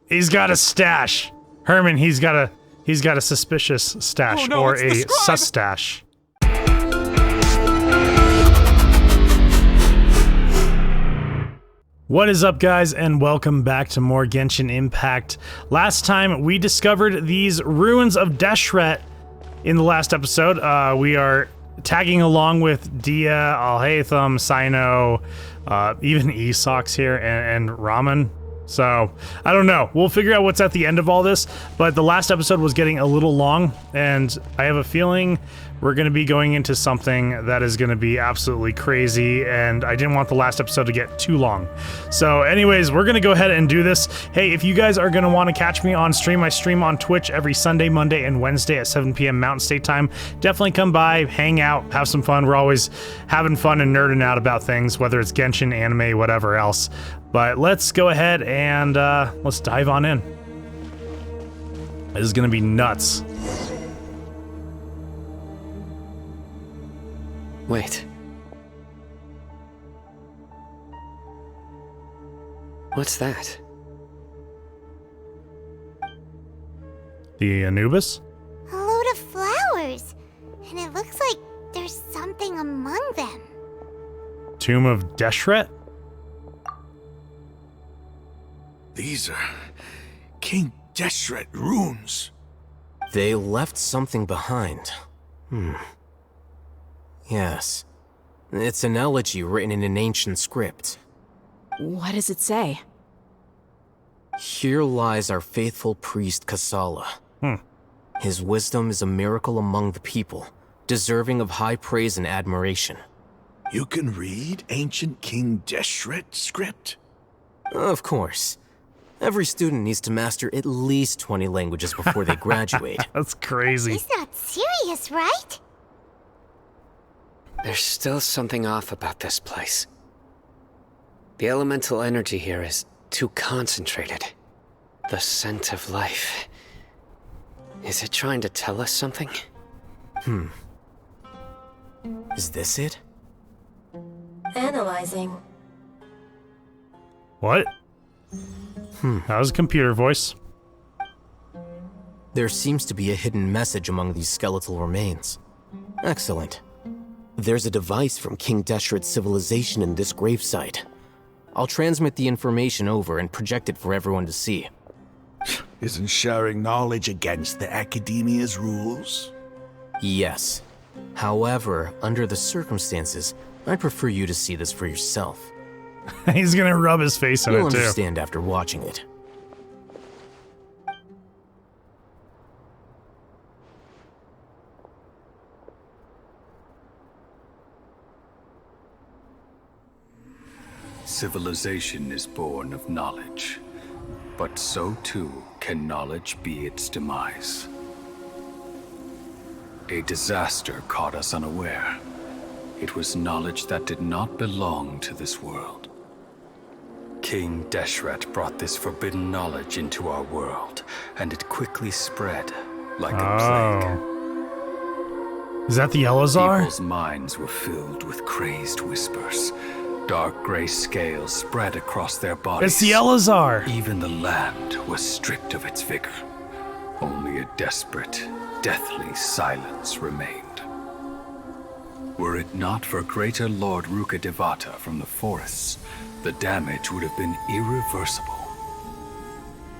He's got a stash. Herman, he's got a suspicious stash, or a sus stash. What is up, guys, and welcome back to more Genshin Impact. Last time we discovered these ruins of Deshret in the last episode. We are tagging along with Dia, Alhaitham, Sino, even Esox here, and Ramen. So, I don't know. We'll figure out what's at the end of all this, but the last episode was getting a little long, and I have a feeling we're going to be going into something that is going to be absolutely crazy, and I didn't want the last episode to get too long. So anyways, we're going to go ahead and do this. Hey, if you guys are going to want to catch me on stream, I stream on Twitch every Sunday, Monday, and Wednesday at 7 p.m. Mountain State Time. Definitely come by, hang out, have some fun. We're always having fun and nerding out about things, whether it's Genshin, anime, whatever else. But let's go ahead and let's dive on in. This is going to be nuts. Wait. What's that? The Anubis? A load of flowers. And it looks like there's something among them. Tomb of Deshret? These are King Deshret runes. They left something behind. Yes. It's an elegy written in an ancient script. What does it say? Here lies our faithful priest Kasala. His wisdom is a miracle among the people, deserving of high praise and admiration. You can read ancient King Deshret script? Of course. Every student needs to master at least 20 languages before they graduate. That's crazy. He's not serious, right? There's still something off about this place. The elemental energy here is too concentrated. The scent of life. Is it trying to tell us something? Is this it? Analyzing. What? That was a computer voice. There seems to be a hidden message among these skeletal remains. Excellent. There's a device from King Deshret's civilization in this gravesite. I'll transmit the information over and project it for everyone to see. Isn't sharing knowledge against the academia's rules? Yes. However, under the circumstances, I'd prefer you to see this for yourself. He's gonna rub his face in You'll it too. understand after watching it. Civilization is born of knowledge, but so too can knowledge be its demise. A disaster caught us unaware. It was knowledge that did not belong to this world. King Deshret brought this forbidden knowledge into our world, and it quickly spread like a plague. Is that the Elazar? People's minds were filled with crazed whispers. Dark gray scales spread across their bodies. It's the Elazar! Even the land was stripped of its vigor. Only a desperate, deathly silence remained. Were it not for greater Lord Ruka Devata from the forests, the damage would have been irreversible.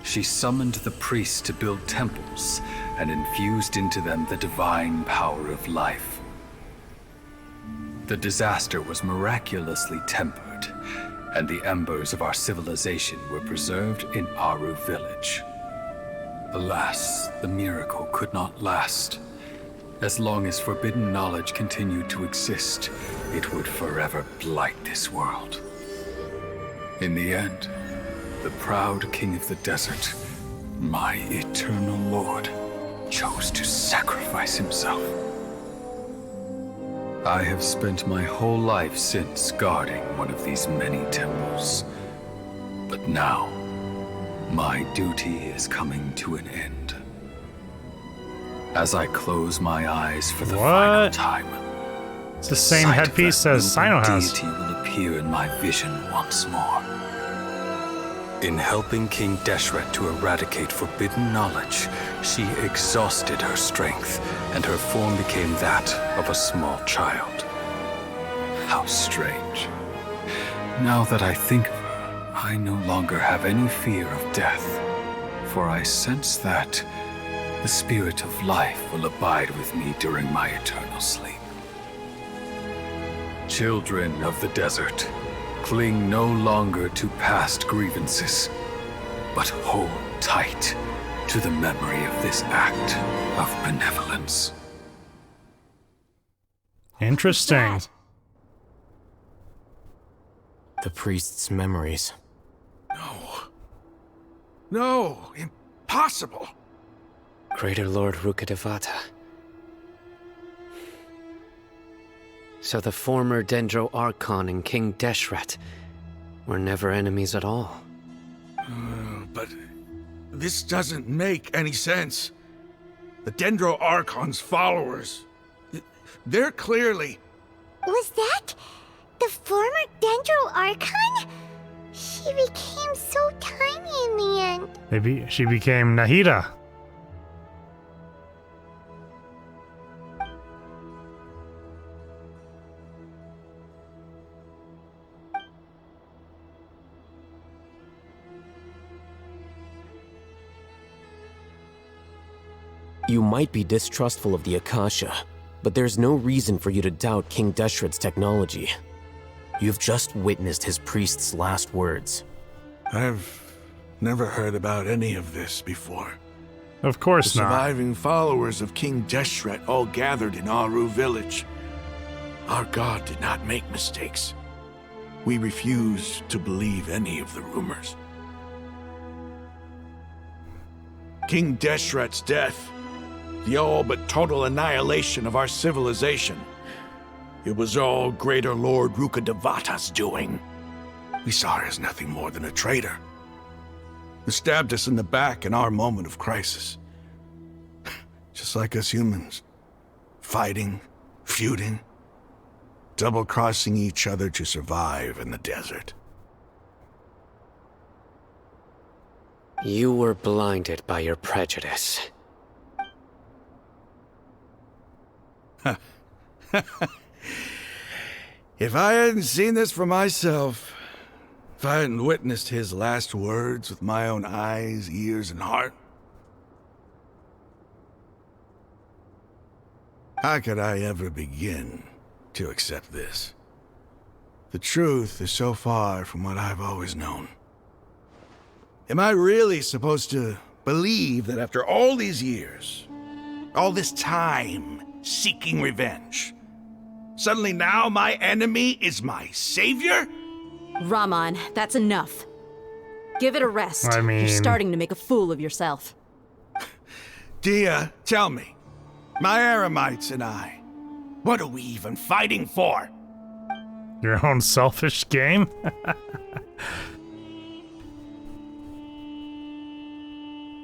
She summoned the priests to build temples and infused into them the divine power of life. The disaster was miraculously tempered, and the embers of our civilization were preserved in Aru village. Alas, the miracle could not last. As long as forbidden knowledge continued to exist, it would forever blight this world. In the end, the proud king of the desert, my eternal lord, chose to sacrifice himself. I have spent my whole life since guarding one of these many temples. But now, my duty is coming to an end. As I close my eyes for the final time, It's the same headpiece as Sino has. deity will appear in my vision once more. In helping King Deshret to eradicate forbidden knowledge, she exhausted her strength, and her form became that of a small child. How strange. Now that I think of her, I no longer have any fear of death, for I sense that the spirit of life will abide with me during my eternal sleep. Children of the desert, cling no longer to past grievances, but hold tight to the memory of this act of benevolence. Interesting. The priest's memories. No, impossible. Greater Lord Rukkhadevata. So the former Dendro Archon and King Deshret were never enemies at all. But this doesn't make any sense. The Dendro Archon's followers, they're clearly... Was that the former Dendro Archon? She became so tiny in the end. Maybe she became Nahida. You might be distrustful of the Akasha, but there's no reason for you to doubt King Deshret's technology. You've just witnessed his priest's last words. I've never heard about any of this before. Of course The not. surviving followers of King Deshret all gathered in Aru village. Our god did not make mistakes. We refused to believe any of the rumors. King Deshret's death, the all but total annihilation of our civilization. It was all Greater Lord Rukkhadevata's doing. We saw her as nothing more than a traitor, who stabbed us in the back in our moment of crisis. Just like us humans. Fighting, feuding, double-crossing each other to survive in the desert. You were blinded by your prejudice. If I hadn't seen this for myself, if I hadn't witnessed his last words with my own eyes, ears, and heart, how could I ever begin to accept this? The truth is so far from what I've always known. Am I really supposed to believe that after all these years, all this time seeking revenge, suddenly now my enemy is my savior? Rahman, that's enough. Give it a rest. I mean- You're starting to make a fool of yourself. Dia, tell me, my Aramites and I, what are we even fighting for? Your own selfish game?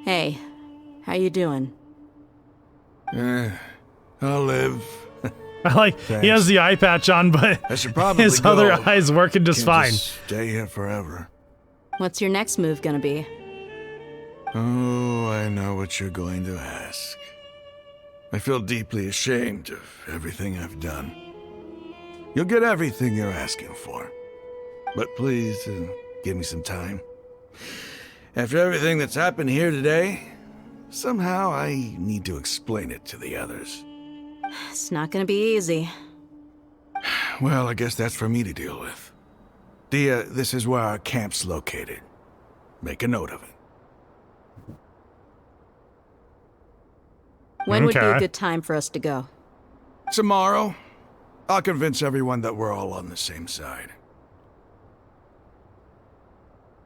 Hey, how you doing? I'll live. I like, he has the eye patch on, but I should probably his go. other eye's working just Can't fine. just stay here forever. What's your next move gonna be? Oh, I know what you're going to ask. I feel deeply ashamed of everything I've done. You'll get everything you're asking for. But please, give me some time. After everything that's happened here today, somehow I need to explain it to the others. It's not gonna be easy. Well, I guess that's for me to deal with. Dia, this is where our camp's located. Make a note of it. When would be Okay. a good time for us to go? Tomorrow, I'll convince everyone that we're all on the same side.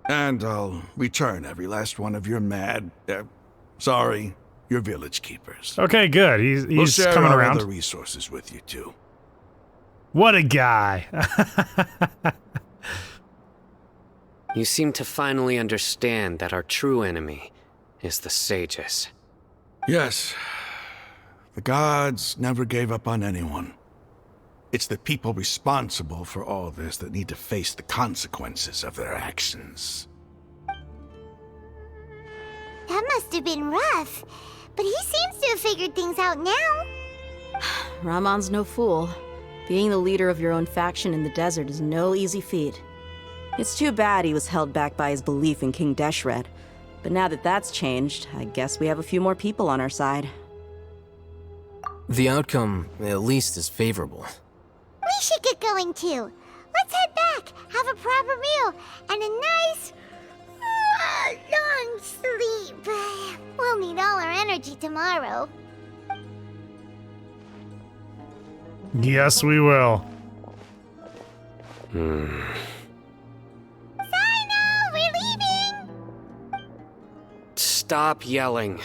And I'll return every last one of your your village keepers. Okay, good. We'll He's share coming our around. other resources with you too. What a guy. You seem to finally understand that our true enemy is the sages. Yes, the gods never gave up on anyone. It's the people responsible for all this that need to face the consequences of their actions. That must have been rough. But he seems to have figured things out now. Ramon's no fool. Being the leader of your own faction in the desert is no easy feat. It's too bad he was held back by his belief in King Deshret. But now that that's changed, I guess we have a few more people on our side. The outcome, at least, is favorable. We should get going too. Let's head back, have a proper meal, and a nice, long sleep. We'll need all our energy tomorrow. Yes, we will. Sino, we're leaving! Stop yelling.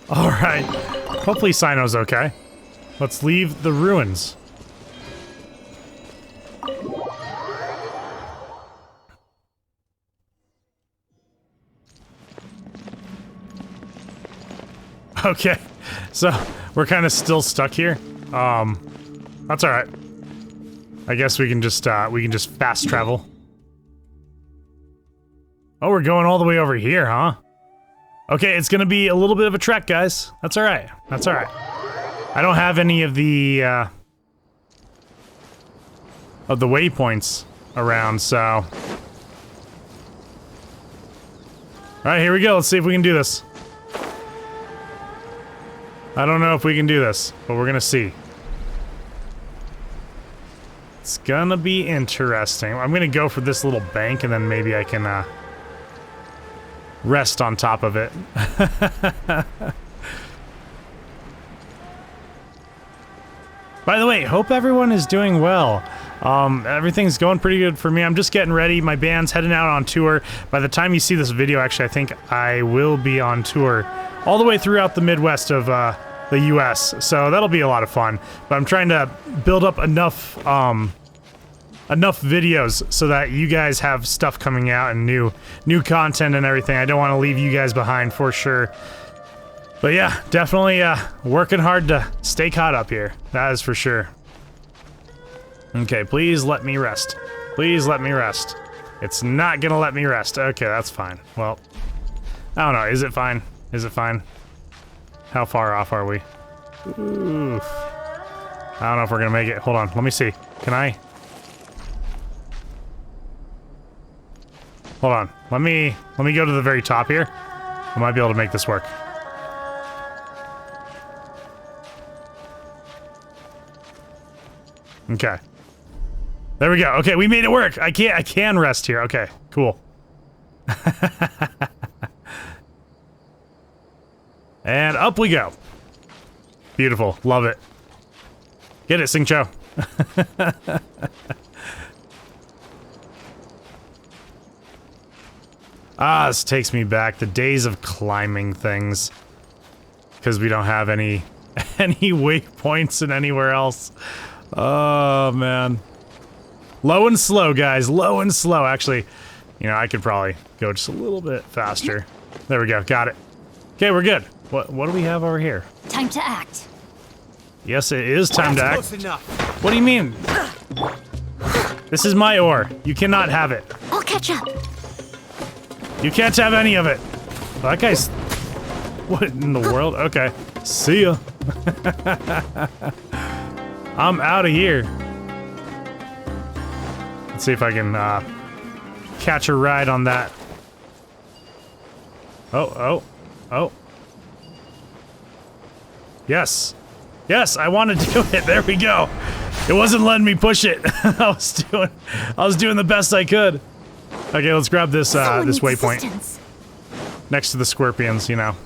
All right. Hopefully Sino's okay. Let's leave the ruins. Okay, so we're kind of still stuck here. That's all right. I guess we can just fast travel. Oh, we're going all the way over here, huh? Okay, it's gonna be a little bit of a trek, guys. That's all right. That's all right. I don't have any of the waypoints around, so. All right, here we go. Let's see if we can do this. I don't know if we can do this, but we're gonna see. It's gonna be interesting. I'm gonna go for this little bank, and then maybe I can rest on top of it. By the way, hope everyone is doing well. Everything's going pretty good for me. I'm just getting ready. My band's heading out on tour. By the time you see this video, actually, I think I will be on tour all the way throughout the Midwest of the US, so that'll be a lot of fun. But I'm trying to build up enough videos so that you guys have stuff coming out and new content and everything. I don't want to leave you guys behind for sure. But yeah, definitely working hard to stay caught up here. That is for sure. Okay, please let me rest. Please let me rest. It's not gonna let me rest. Okay, that's fine. Well, I don't know. Is it fine? Is it fine? How far off are we? Oof. I don't know if we're gonna make it. Hold on, let me see. Can I? Hold on. Let me go to the very top here. I might be able to make this work. Okay. There we go. Okay, we made it work. I can rest here. Okay, cool. And up we go. Beautiful. Love it. Get it, Singcho. Ah, this takes me back. The days of climbing things. Because we don't have any waypoints in anywhere else. Oh, man. Low and slow, guys. Low and slow. Actually, you know, I could probably go just a little bit faster. There we go. Got it. Okay, we're good. What do we have over here? Time to act. Yes, it is time to act. Close enough. What do you mean? This is my ore. You cannot have it. I'll catch up. You can't have any of it. Well, that guy's... What in the world? Okay. See ya. I'm out of here. Let's see if I can catch a ride on that. Oh. Yes. Yes, I want to do it. There we go. It wasn't letting me push it. I was doing the best I could. Okay, let's grab this this waypoint. Assistance. Next to the scorpions, you know.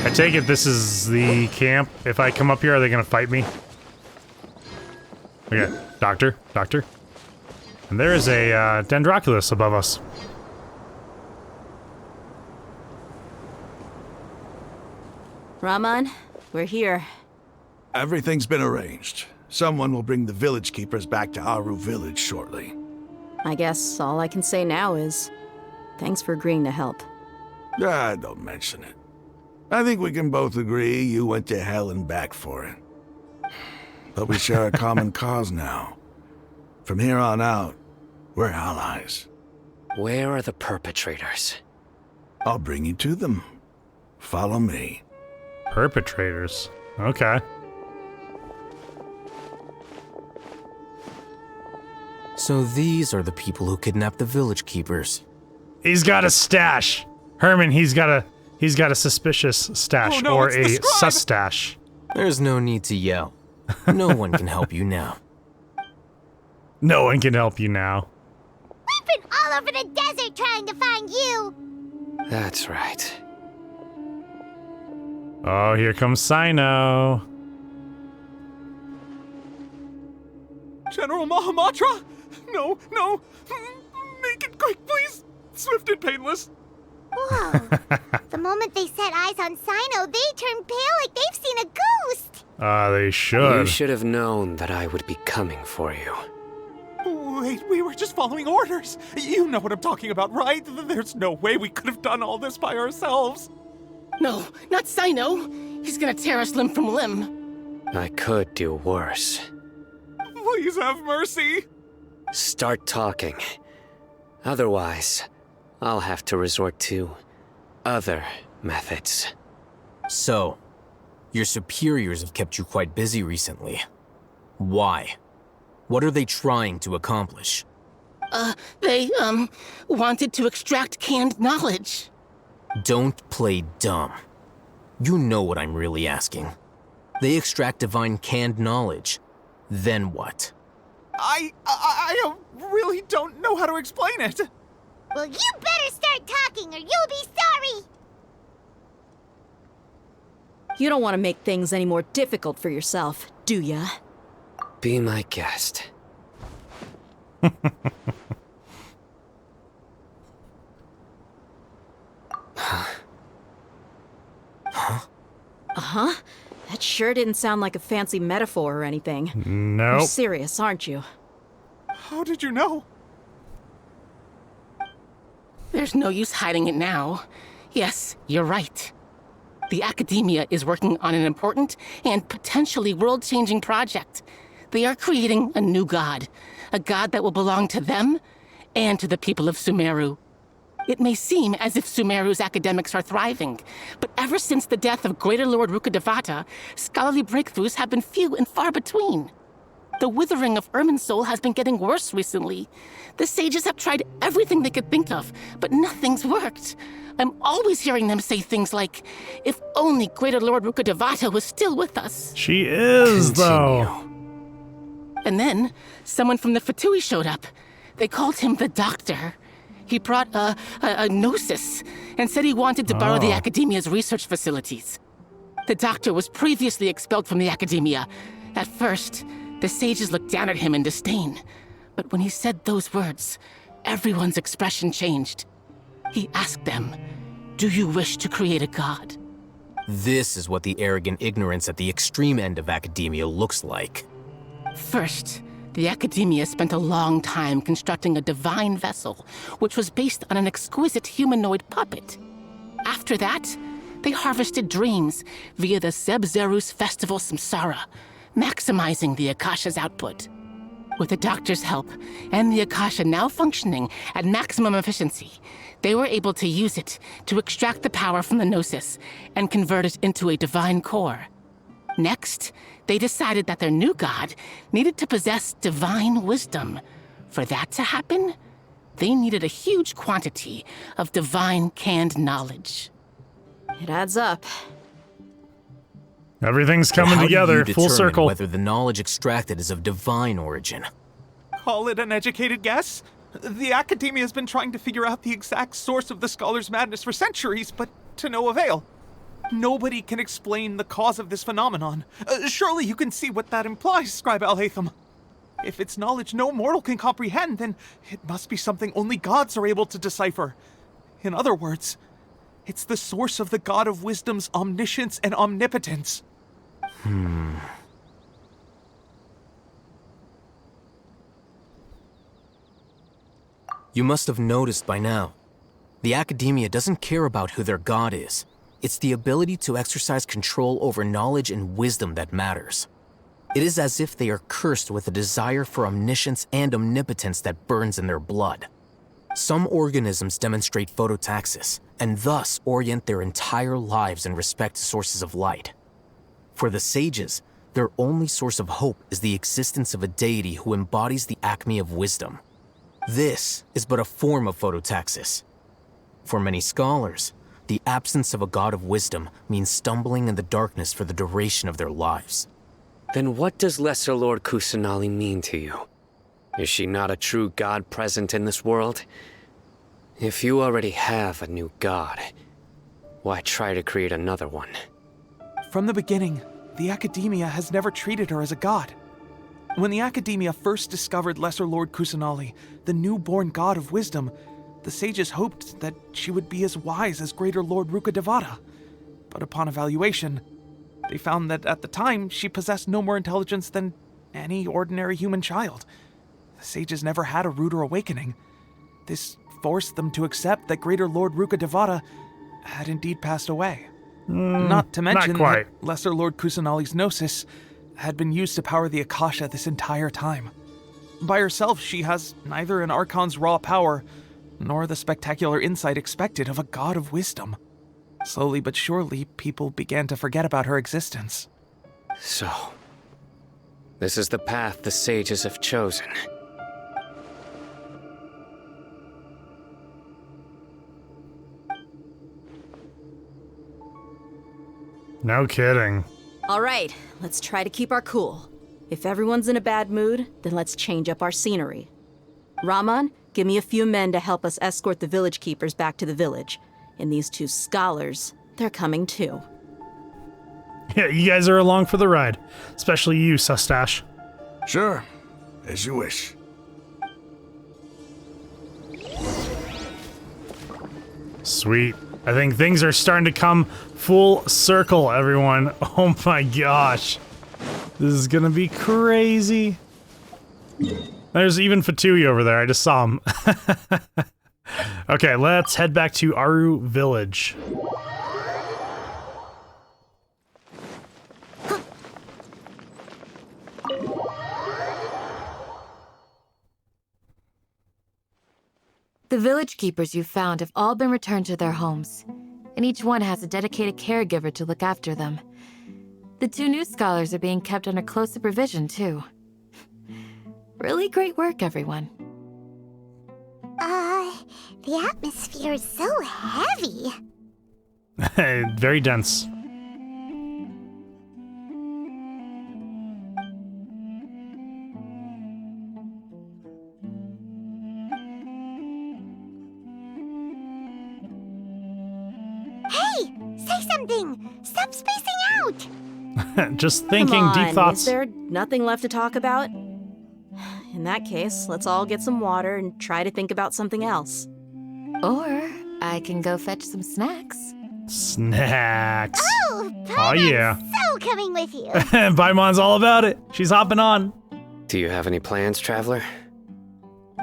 I take it this is the camp. If I come up here, are they gonna fight me? Okay, doctor. And there is a Dendroculus above us. Ramon, we're here. Everything's been arranged. Someone will bring the village keepers back to Aru village shortly. I guess all I can say now is thanks for agreeing to help. Don't mention it. I think we can both agree you went to hell and back for it. But we share a common cause now. From here on out, we're allies. Where are the perpetrators? I'll bring you to them. Follow me. Perpetrators. Okay. So these are the people who kidnapped the village keepers. He's got a stash. Herman, he's got a suspicious stash, Oh, no, or it's the a scribe! sus stash. There's no need to yell. No one can help you now. No one can help you now. We've been all over the desert trying to find you. That's right. Oh, here comes Sino. General Mahamatra? No, no. Make it quick, please. Swift and painless. Whoa. The moment they set eyes on Sino, they turned pale like they've seen a ghost. They You should. should have known that I would be coming for you. Wait, we were just following orders. You know what I'm talking about, right? There's no way we could have done all this by ourselves. No, not Sino. He's gonna tear us limb from limb. I could do worse. Please have mercy. Start talking. Otherwise, I'll have to resort to other methods. So, your superiors have kept you quite busy recently. Why? What are they trying to accomplish? They, wanted to extract canned knowledge. Don't play dumb. You know what I'm really asking. They extract divine canned knowledge. Then what? I really don't know how to explain it. Well, you better start talking or you'll be sorry. You don't want to make things any more difficult for yourself, do ya? Be my guest. Uh-huh. That sure didn't sound like a fancy metaphor or anything. You're Nope. serious, aren't you? How did you know? There's no use hiding it now. Yes, you're right. The Academia is working on an important and potentially world-changing project. They are creating a new god. A god that will belong to them and to the people of Sumeru. It may seem as if Sumeru's academics are thriving, but ever since the death of Greater Lord Rukadevata, scholarly breakthroughs have been few and far between. The withering of Irminsul has been getting worse recently. The sages have tried everything they could think of, but nothing's worked. I'm always hearing them say things like, if only Greater Lord Rukadevata was still with us. She is, though. And then, someone from the Fatui showed up. They called him the Doctor. He brought a gnosis and said he wanted to borrow the Academia's research facilities. The Doctor was previously expelled from the Academia. At first, the sages looked down at him in disdain. But when he said those words, everyone's expression changed. He asked them, "Do you wish to create a god?" This is what the arrogant ignorance at the extreme end of academia looks like. First, the Academia spent a long time constructing a divine vessel, which was based on an exquisite humanoid puppet. After that, they harvested dreams via the Zeb-Zerus Festival Samsara, maximizing the Akasha's output. With the Doctor's help, and the Akasha now functioning at maximum efficiency, they were able to use it to extract the power from the Gnosis and convert it into a divine core. Next, they decided that their new god needed to possess divine wisdom. For that to happen, they needed a huge quantity of divine canned knowledge. It adds up. Everything's But coming how do you together, full determine circle. whether the knowledge extracted is of divine origin? Call it an educated guess? The Academia has been trying to figure out the exact source of the scholar's madness for centuries, but to no avail. Nobody can explain the cause of this phenomenon. Surely you can see what that implies, Scribe Alhaitham. If it's knowledge no mortal can comprehend, then it must be something only gods are able to decipher. In other words, it's the source of the God of Wisdom's omniscience and omnipotence. You must have noticed by now. The Academia doesn't care about who their god is. It's the ability to exercise control over knowledge and wisdom that matters. It is as if they are cursed with a desire for omniscience and omnipotence that burns in their blood. Some organisms demonstrate phototaxis, and thus orient their entire lives in respect to sources of light. For the sages, their only source of hope is the existence of a deity who embodies the acme of wisdom. This is but a form of phototaxis. For many scholars, the absence of a god of wisdom means stumbling in the darkness for the duration of their lives. Then what does Lesser Lord Kusanali mean to you? Is she not a true god present in this world? If you already have a new god, why try to create another one? From the beginning, the Academia has never treated her as a god. When the Academia first discovered Lesser Lord Kusanali, the newborn god of wisdom, the sages hoped that she would be as wise as Greater Lord Rukkhadevata. But upon evaluation, they found that at the time, she possessed no more intelligence than any ordinary human child. The sages never had a ruder awakening. This forced them to accept that Greater Lord Rukkhadevata had indeed passed away. Not to mention that Lesser Lord Kusanali's gnosis had been used to power the Akasha this entire time. By herself, she has neither an Archon's raw power, nor the spectacular insight expected of a god of wisdom. Slowly but surely, people began to forget about her existence. So, this is the path the sages have chosen. No kidding. All right, let's try to keep our cool. If everyone's in a bad mood, then let's change up our scenery. Raman, give me a few men to help us escort the village keepers back to the village. And these two scholars, they're coming too. Yeah, you guys are along for the ride. Especially you, Sustache. Sure, as you wish. Sweet. I think things are starting to come full circle, everyone. Oh my gosh. This is gonna be crazy. There's even Fatui over there. I just saw him. Okay, let's head back to Aru Village. The village keepers you found have all been returned to their homes, and each one has a dedicated caregiver to look after them. The two new scholars are being kept under close supervision, too. Really great work, everyone. The atmosphere is so heavy. Very dense. Hey, say something. Stop spacing out. Just thinking, Come on, deep thoughts. Is there nothing left to talk about? In that case, let's all get some water and try to think about something else. Or I can go fetch some snacks. Snacks. Oh, yeah. So coming with you. Paimon's all about it. She's hopping on. Do you have any plans, traveler?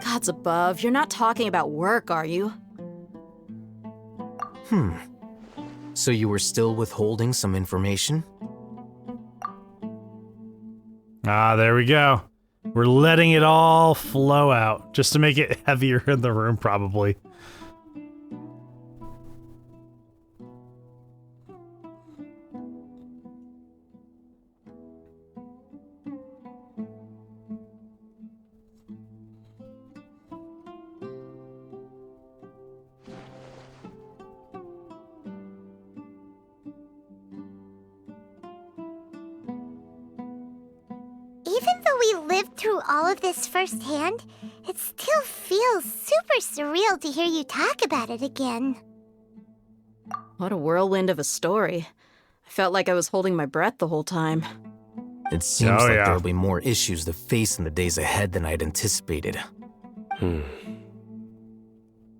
Gods above, you're not talking about work, are you? So you were still withholding some information? Ah, there we go. We're letting it all flow out, just to make it heavier in the room, probably. Even though we lived through all of this firsthand, it still feels super surreal to hear you talk about it again. What a whirlwind of a story. I felt like I was holding my breath the whole time. It seems like there'll be more issues to face in the days ahead than I'd anticipated.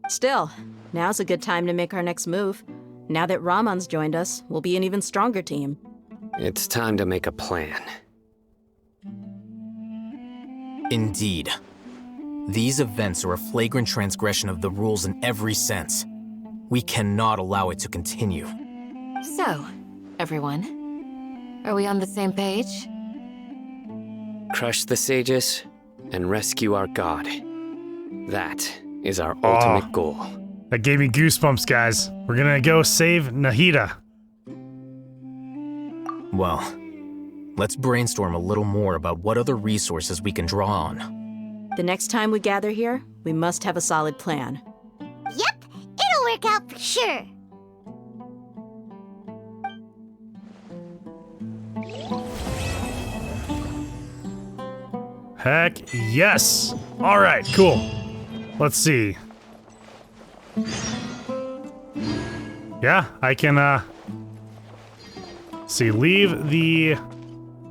Still, now's a good time to make our next move. Now that Raman's joined us, we'll be an even stronger team. It's time to make a plan. Indeed. These events are a flagrant transgression of the rules in every sense. We cannot allow it to continue. So, everyone, are we on the same page? Crush the sages and rescue our god. That is our ultimate goal. That gave me goosebumps, guys. We're gonna go save Nahida. Well, let's brainstorm a little more about what other resources we can draw on. The next time we gather here, we must have a solid plan. Yep, it'll work out for sure. Heck yes. All right, cool. Let's see. Yeah, I can, see, leave the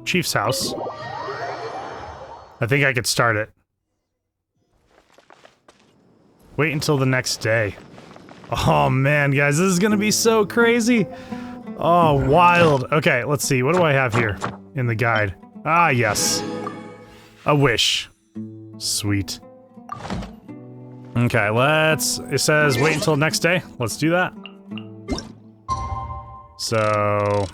chief's house. I think I could start it. Wait until the next day. Oh man, guys, this is gonna be so crazy. Oh, wild. Okay, let's see. What do I have here in the guide? Ah, yes. A wish. Sweet. Okay, it says wait until next day. Let's do that. So, I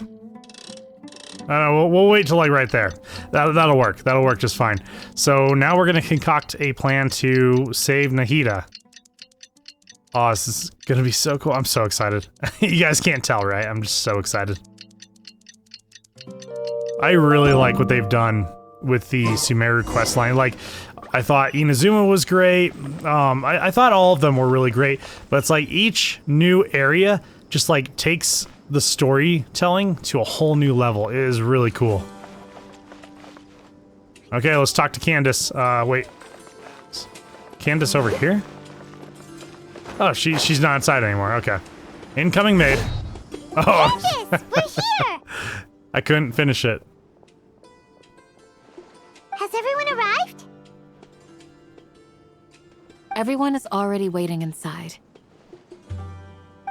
don't know, we'll wait till like right there. That'll work. That'll work just fine. So now we're gonna concoct a plan to save Nahida. Oh, this is gonna be so cool. I'm so excited. You guys can't tell, right? I'm just so excited. I really like what they've done with the Sumeru questline. Like, I thought Inazuma was great. I thought all of them were really great, but it's like each new area just like takes the storytelling to a whole new level. It is really cool. Okay, let's talk to Candace. Wait. Candace over here? Oh, she's not inside anymore. Okay. Incoming maid. Oh. Candace, we're here! I couldn't finish it. Has everyone arrived? Everyone is already waiting inside.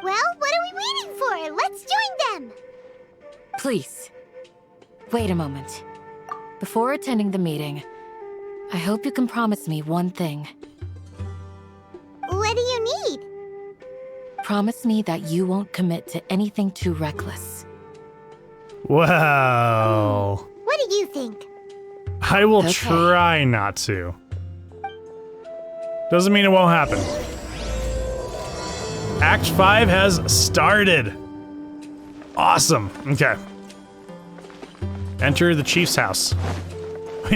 Well, what are we waiting for? Let's join them! Please, wait a moment. Before attending the meeting, I hope you can promise me one thing. What do you need? Promise me that you won't commit to anything too reckless. Well, What do you think? I will Okay. try not to. Doesn't mean it won't happen. Act 5 has started. Awesome. Okay. Enter the chief's house.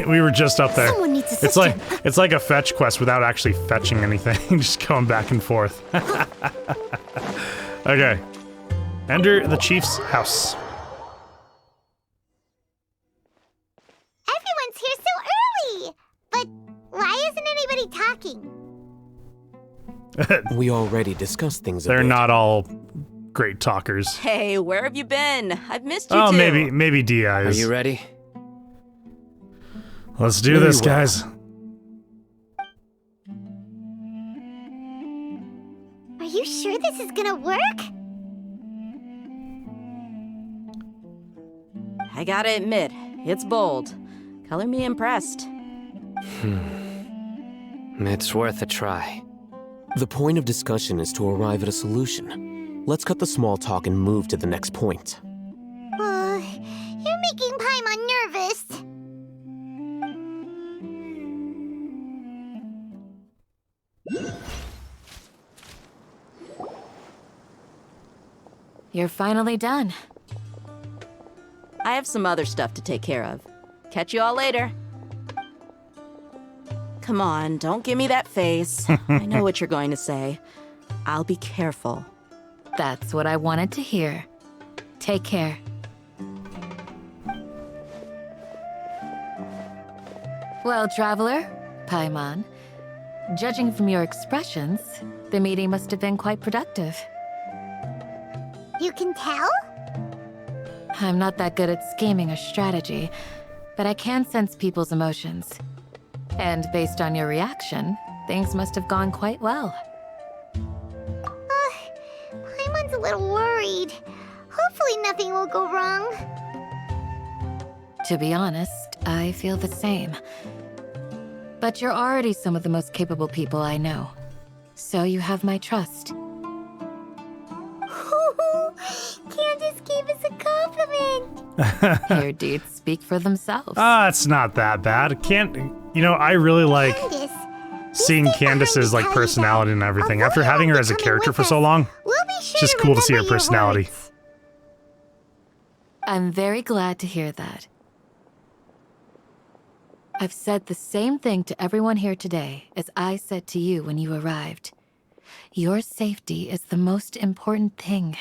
We were just up there. Someone needs It's assistance. it's like a fetch quest without actually fetching anything, just going back and forth. Okay. Enter the chief's house. Everyone's here so early! But why isn't anybody talking? We already discussed things a They're bit. not all great talkers. Hey, where have you been? I've missed you Oh, too. maybe Dia Are is. you ready? Let's do Very this, well. guys. Are you sure this is gonna work? I gotta admit, it's bold. Color me impressed. It's worth a try. The point of discussion is to arrive at a solution. Let's cut the small talk and move to the next point. You're making Paimon nervous. You're finally done. I have some other stuff to take care of. Catch you all later. Come on, don't give me that face. I know what you're going to say. I'll be careful. That's what I wanted to hear. Take care. Well, traveler, Paimon, judging from your expressions, the meeting must have been quite productive. You can tell? I'm not that good at scheming or strategy, but I can sense people's emotions. And based on your reaction, things must have gone quite well. Paimon's a little worried. Hopefully nothing will go wrong. To be honest, I feel the same. But you're already some of the most capable people I know. So you have my trust. Candace gave us a compliment. Your deeds speak for themselves. It's not that bad. I really like Candace, seeing stay behind Candace's to like tell you personality that and everything. although After you having her won't as a be coming character with for so us, long, we'll be sure it's just to cool to see her remember your personality. words. I'm very glad to hear that. I've said the same thing to everyone here today as I said to you when you arrived. Your safety is the most important thing.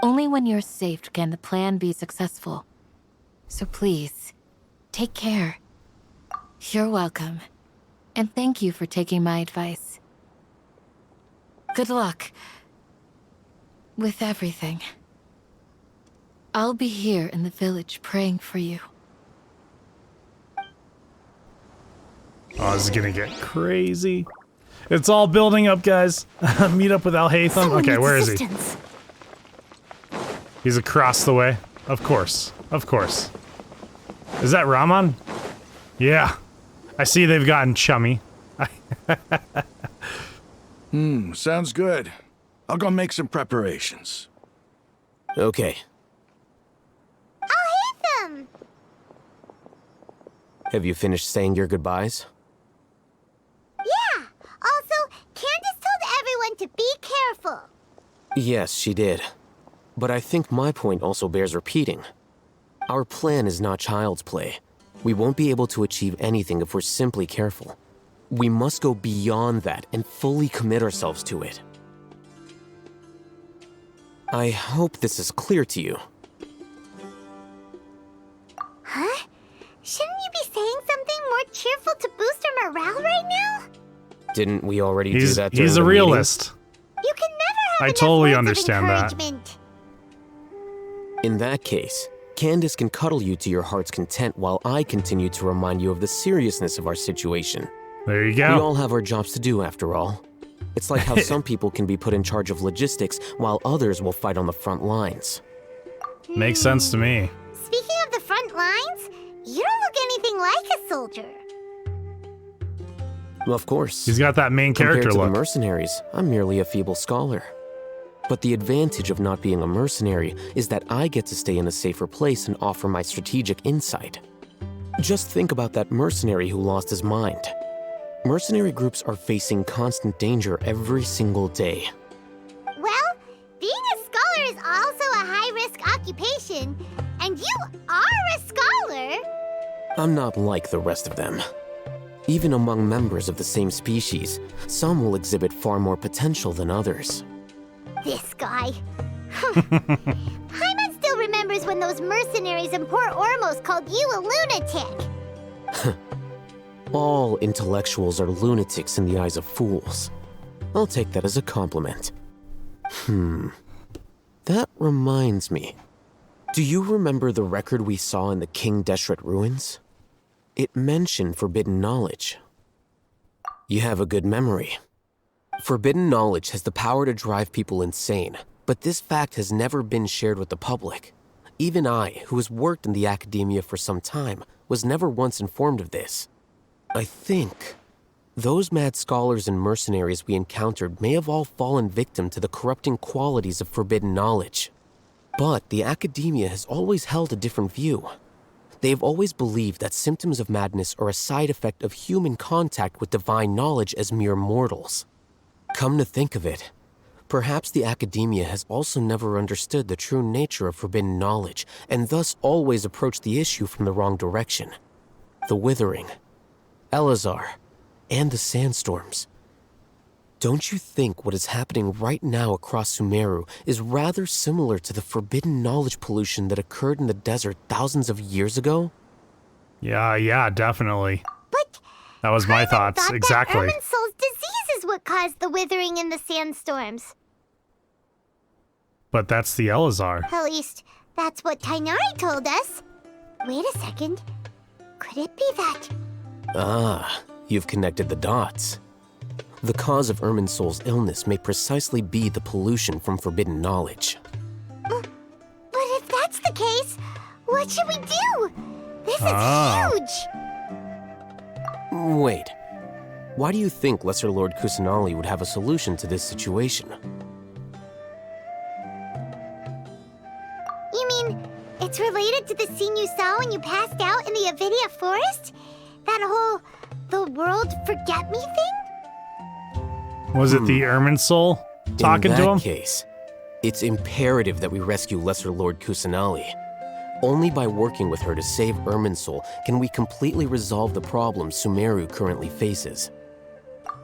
Only when you're safe can the plan be successful. So please, take care. You're welcome. And thank you for taking my advice. Good luck with everything. I'll be here in the village praying for you. Oh, this is gonna get crazy. It's all building up, guys. Meet up with Alhaitham. Okay, where is he? He's across the way. Of course. Of course. Is that Rahman? Yeah. I see they've gotten chummy. Sounds good. I'll go make some preparations. Okay. Alhaitham! Have you finished saying your goodbyes? Yeah. Also, Candace told everyone to be careful. Yes, she did. But I think my point also bears repeating. Our plan is not child's play. We won't be able to achieve anything if we're simply careful. We must go beyond that and fully commit ourselves to it. I hope this is clear to you. Huh? Shouldn't you be saying something more cheerful to boost our morale right now? Didn't we already do that during He's a the meeting? realist. You can never have I enough totally words understand of that. encouragement. In that case, Candace can cuddle you to your heart's content while I continue to remind you of the seriousness of our situation. There you We go. all have our jobs to do, after all. It's like how some people can be put in charge of logistics while others will fight on the front lines. Makes sense to me. Speaking of the front lines, you don't look anything like a soldier. Of course. He's got that main Compared character to look. the mercenaries, I'm merely a feeble scholar. But the advantage of not being a mercenary is that I get to stay in a safer place and offer my strategic insight. Just think about that mercenary who lost his mind. Mercenary groups are facing constant danger every single day. Well, being a scholar is also a high-risk occupation, and you are a scholar. I'm not like the rest of them. Even among members of the same species, some will exhibit far more potential than others. This guy. Paimon still remembers when those mercenaries in Port Ormos called you a lunatic. All intellectuals are lunatics in the eyes of fools. I'll take that as a compliment. That reminds me. Do you remember the record we saw in the King Deshret ruins? It mentioned forbidden knowledge. You have a good memory. Forbidden knowledge has the power to drive people insane, but this fact has never been shared with the public. Even I, who has worked in the academia for some time, was never once informed of this. I think those mad scholars and mercenaries we encountered may have all fallen victim to the corrupting qualities of forbidden knowledge. But the academia has always held a different view. They have always believed that symptoms of madness are a side effect of human contact with divine knowledge as mere mortals. Come to think of it, perhaps the academia has also never understood the true nature of forbidden knowledge, and thus always approached the issue from the wrong direction. The Withering, Elazar, and the sandstorms. Don't you think what is happening right now across Sumeru is rather similar to the forbidden knowledge pollution that occurred in the desert thousands of years ago? Yeah, definitely. But That was my thoughts, thought exactly. that Erminsol's disease is what caused the withering in the sandstorms. But that's the Elazar. At least, that's what Tainari told us. Wait a second. Could it be that? Ah, you've connected the dots. The cause of Erminsol's illness may precisely be the pollution from forbidden knowledge. But if that's the case, what should we do? This is huge! Wait. Why do you think Lesser Lord Kusanali would have a solution to this situation? You mean, It's related to the scene you saw when you passed out in the Avidia forest? That whole the world forget me thing? Was it the Ermin soul talking to him? In that case, it's imperative that we rescue Lesser Lord Kusanali. Only by working with her to save Irminsul can we completely resolve the problems Sumeru currently faces.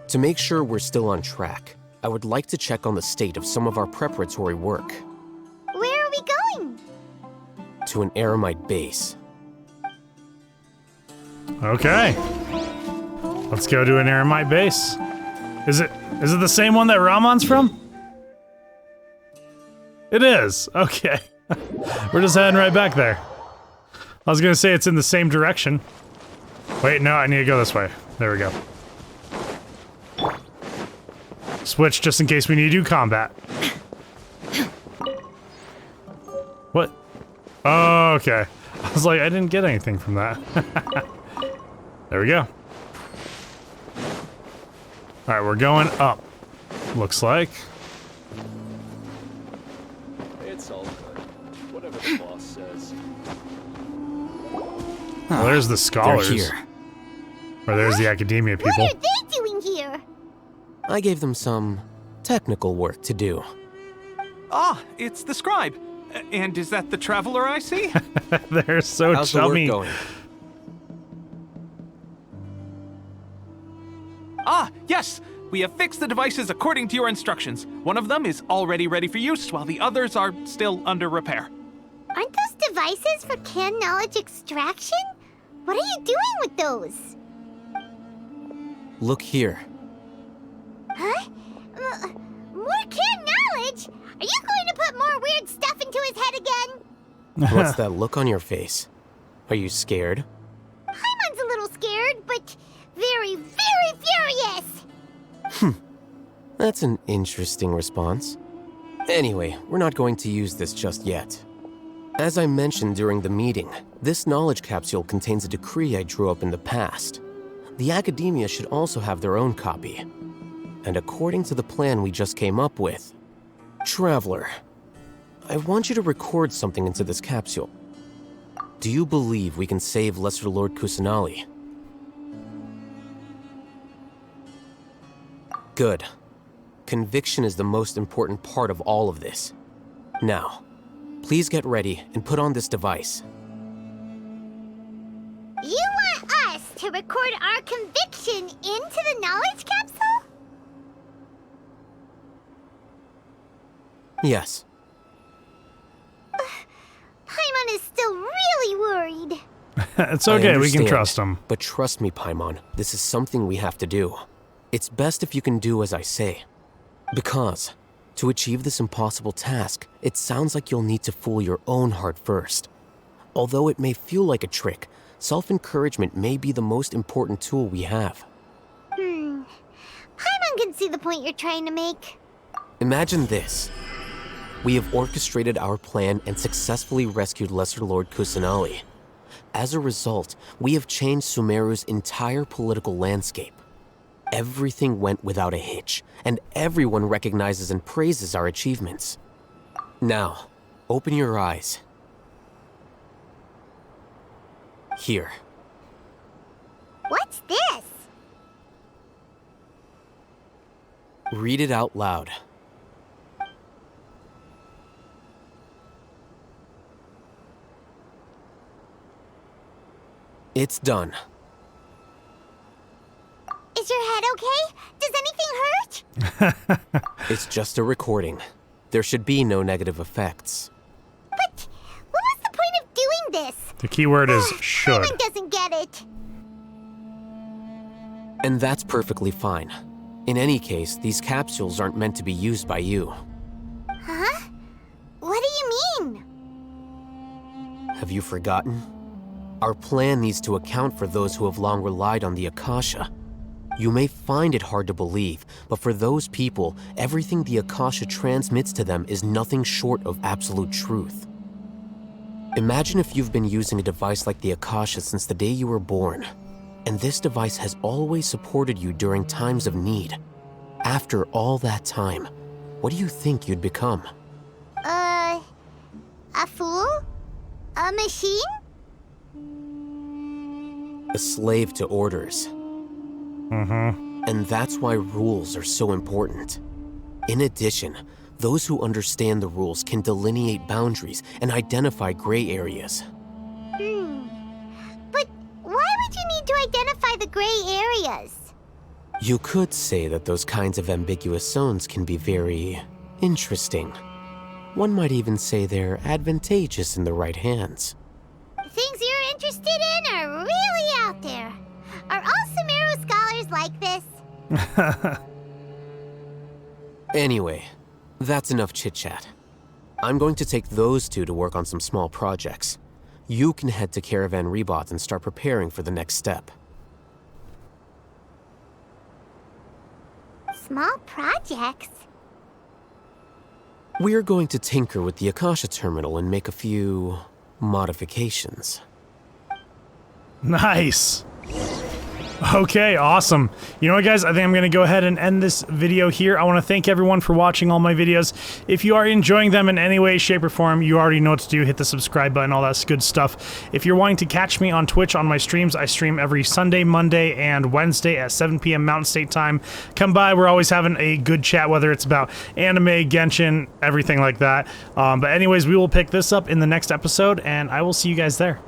To make sure we're still on track, I would like to check on the state of some of our preparatory work. Where are we going? To an Eremite base. Okay. Let's go to an Eremite base. Is it the same one that Ramon's from? It is. Okay. We're just heading right back there. I was gonna say it's in the same direction. Wait, no, I need to go this way. There we go. Switch just in case we need to do combat. What? Oh, okay. I was like, I didn't get anything from that. There we go. Alright, we're going up. Looks like. It's all good. Whatever the boss says. Well, there's the scholars. They're here. Or there's the academia people. What are they doing here? I gave them some technical work to do. Ah, it's the scribe. And is that the traveler I see? They're so How's chummy. the work going? Ah, yes! We have fixed the devices according to your instructions. One of them is already ready for use, while the others are still under repair. Aren't those devices for can knowledge extraction? What are you doing with those? Look here. Huh? More can knowledge? Are you going to put more weird stuff into his head again? What's that look on your face? Are you scared? Paimon's a little scared, but very, very furious. That's an interesting response. Anyway, we're not going to use this just yet. As I mentioned during the meeting, this knowledge capsule contains a decree I drew up in the past. The academia should also have their own copy. And according to the plan we just came up with, Traveler, I want you to record something into this capsule. Do you believe we can save Lesser Lord Kusanali? Good. Conviction is the most important part of all of this. Now, please get ready and put on this device. You want us to record our conviction into the knowledge capsule? Yes. Paimon is still really worried. It's okay, we can trust him. But trust me, Paimon, this is something we have to do. It's best if you can do as I say. Because, to achieve this impossible task, it sounds like you'll need to fool your own heart first. Although it may feel like a trick, self-encouragement may be the most important tool we have. Paimon can see the point you're trying to make. Imagine this. We have orchestrated our plan and successfully rescued Lesser Lord Kusanali. As a result, we have changed Sumeru's entire political landscape. Everything went without a hitch, and everyone recognizes and praises our achievements. Now, open your eyes. Here. What's this? Read it out loud. It's done. Is your head okay? Does anything hurt? It's just a recording. There should be no negative effects. But what was the point of doing this? The keyword is should. Paimon doesn't get it. And that's perfectly fine. In any case, these capsules aren't meant to be used by you. Huh? What do you mean? Have you forgotten? Our plan needs to account for those who have long relied on the Akasha. You may find it hard to believe, but for those people, everything the Akasha transmits to them is nothing short of absolute truth. Imagine if you've been using a device like the Akasha since the day you were born, and this device has always supported you during times of need. After all that time, what do you think you'd become? A fool? A machine? A slave to orders. And that's why rules are so important. In addition, those who understand the rules can delineate boundaries and identify gray areas. But why would you need to identify the gray areas? You could say that those kinds of ambiguous zones can be very interesting. One might even say they're advantageous in the right hands. Things you're interested in are really out there. Are all Sumeru scholars like this? Anyway, that's enough chit-chat. I'm going to take those two to work on some small projects. You can head to Caravan Rebot and start preparing for the next step. Small projects? We're going to tinker with the Akasha terminal and make a few modifications. Nice. Okay, awesome. You know what, guys? I think I'm going to go ahead and end this video here. I want to thank everyone for watching all my videos. If you are enjoying them in any way, shape, or form, you already know what to do. Hit the subscribe button, all that good stuff. If you're wanting to catch me on Twitch on my streams, I stream every Sunday, Monday, and Wednesday at 7 p.m. Mountain State Time. Come by. We're always having a good chat, whether it's about anime, Genshin, everything like that. But anyways, we will pick this up in the next episode, and I will see you guys there.